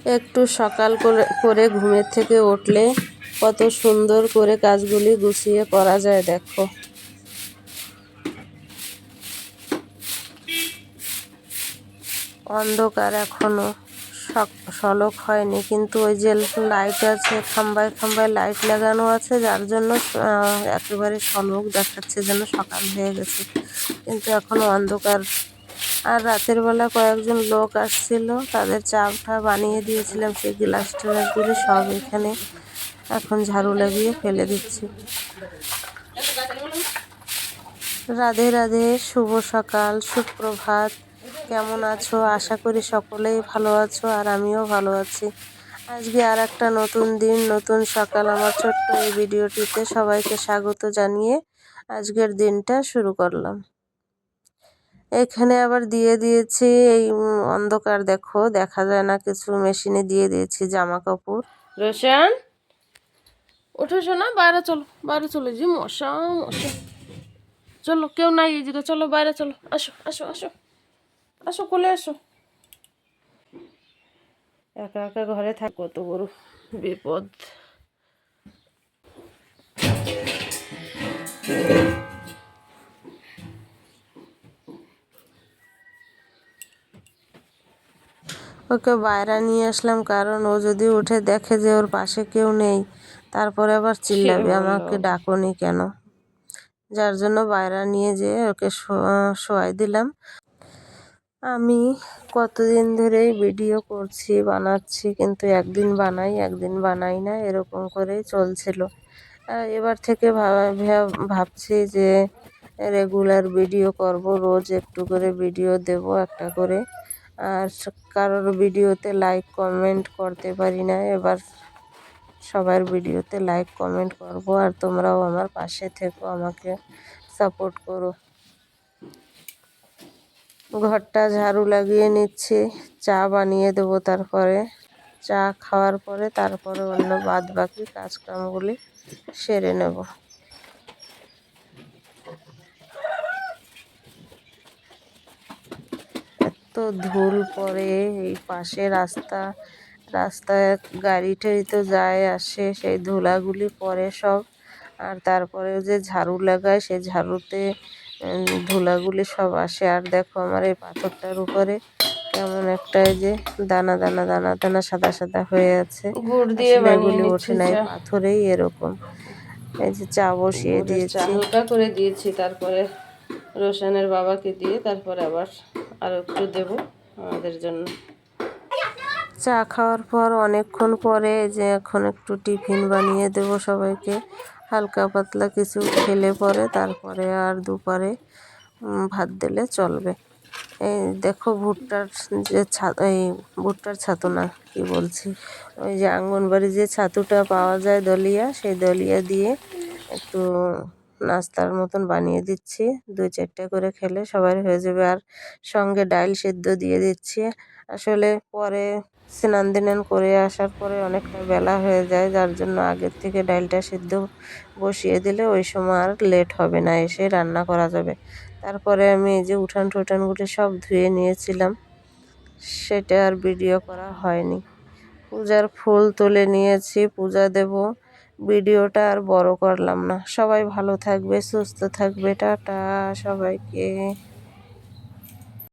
একটু সকাল করে ঘুমের থেকে উঠলে কত সুন্দর করে কাজগুলি গুছিয়ে করা যায়। দেখো, অন্ধকার এখনো সলক হয়নি, কিন্তু ওই যে লাইট আছে, খাম্বায় খাম্বায় লাইট লাগানো আছে, যার জন্য একেবারে সলক দেখাচ্ছে যেন সকাল হয়ে গেছে, কিন্তু এখনো অন্ধকার। আর রাতের বেলা কয়েকজন লোক আসছিল, তাদের চাটা বানিয়ে দিয়েছিলাম, সেই গ্লাস ট্লাসগুলি সব এখানে এখন ঝাড়ু লাগিয়ে ফেলে দিচ্ছি। রাধে রাধে, শুভ সকাল, সুপ্রভাত। কেমন আছো? আশা করি সকলেই ভালো আছো, আর আমিও ভালো আছি। আজকে আর একটা নতুন দিন, নতুন সকাল। আমার ছোট্ট এই ভিডিওটিতে সবাইকে স্বাগত জানিয়ে আজকের দিনটা শুরু করলাম। এখানে আবার দিয়ে দিয়েছি এই অন্ধকার, দেখো দেখা যায় না কিছু, মেশিনে দিয়ে দিয়েছি জামা কাপড়। রোশন, ওঠো শোনা, বাইরে চলো, বাইরে চলো, যে মশা মশা। চলো, কেউ নাই এই জায়গায়, চলো বাইরে চলো, আসো আসো আসো আসো, কোলে আসো। একা একা ঘরে থাক, কত বড় বিপদ। ওকে বাইরে নিয়ে আসলাম, কারণ ও যদি উঠে দেখে যে ওর পাশে কেউ নেই, তারপরে আবার চিল্লাবে আমাকে ডাকোনি কেন। যার জন্য বাইরে নিয়ে যেয়ে ওকে শোয়াই দিলাম। আমি কতদিন ধরেই ভিডিও করছি, বানাচ্ছি, কিন্তু একদিন বানাই একদিন বানাই না, এরকম করেই চলছিল। এবার থেকে ভাবছি যে রেগুলার ভিডিও করব, রোজ একটু করে ভিডিও দেব একটা করে। আর কারোর ভিডিওতে লাইক কমেন্ট করতে পারি না, এবার সবার ভিডিওতে লাইক কমেন্ট করব, আর তোমরাও আমার পাশে থেকো, আমাকে সাপোর্ট করো। ঘরটা ঝাড়ু লাগিয়ে নিচ্ছি, চা বানিয়ে দেবো, তারপরে চা খাওয়ার পরে তারপরে অন্য বাদ বাকি কাজকামগুলি সেরে নেব। এত ধুল পড়ে এই পাশে রাস্তায় গাড়ি টাড়ি তো যায় আসে, সেই ধুলাগুলি পড়ে সব। আর তারপরে যে ঝাড়ু লাগায়, সেই ঝাড়ুতে ধুলাগুলি সব আসে। আর দেখো আমার এই পাথরটার উপরে কেমন একটা এই যে দানা দানা দানা দানা সাদা সাদা হয়ে আছে, আসলে এগুলি ওঠে নাই, পাথরেই এরকম। এই যে চা বসিয়ে দিয়েছি, হালকা করে দিয়েছি, তারপরে রোশনের বাবাকে দিয়ে তারপরে আবার আরো একটু দেব আমাদের জন্য। চা খাওয়ার পর অনেকক্ষণ পরে যে এখন একটু টিফিন বানিয়ে দেব সবাইকে, হালকা পাতলা কিছু খেলে পরে তারপরে আর দুপুরে ভাত দিলে চলবে। এই দেখো ভুট্টার যে এই ভুট্টার ছাতু না, কি বলছি, ওই যে আঙ্গনবাড়ি যে ছাতুটা পাওয়া যায় দলিয়া, সেই দলিয়া দিয়ে একটু নাস্তার মতন বানিয়ে দিচ্ছি। 2-4টা করে খেলে সবার হয়ে যাবে। আর সঙ্গে ডাল সেদ্ধ দিয়ে দিচ্ছি। আসলে পরে স্নান দিনান করে আসার পরে অনেকটা বেলা হয়ে যায়, যার জন্য আগের থেকে ডালটা সেদ্ধ বসিয়ে দিলে ওই সময় আর লেট হবে না, এসে রান্না করা যাবে। তারপরে আমি এই যে উঠান টুঠানগুলি সব ধুয়ে নিয়েছিলাম, সেটা আর ভিডিও করা হয়নি। পূজার ফুল তুলে নিয়েছি, পূজা দেব, ভিডিওটা আর বড় করলাম না। সবাই ভালো থাকবে, সুস্থ থাকবে, টাটা সবাইকে।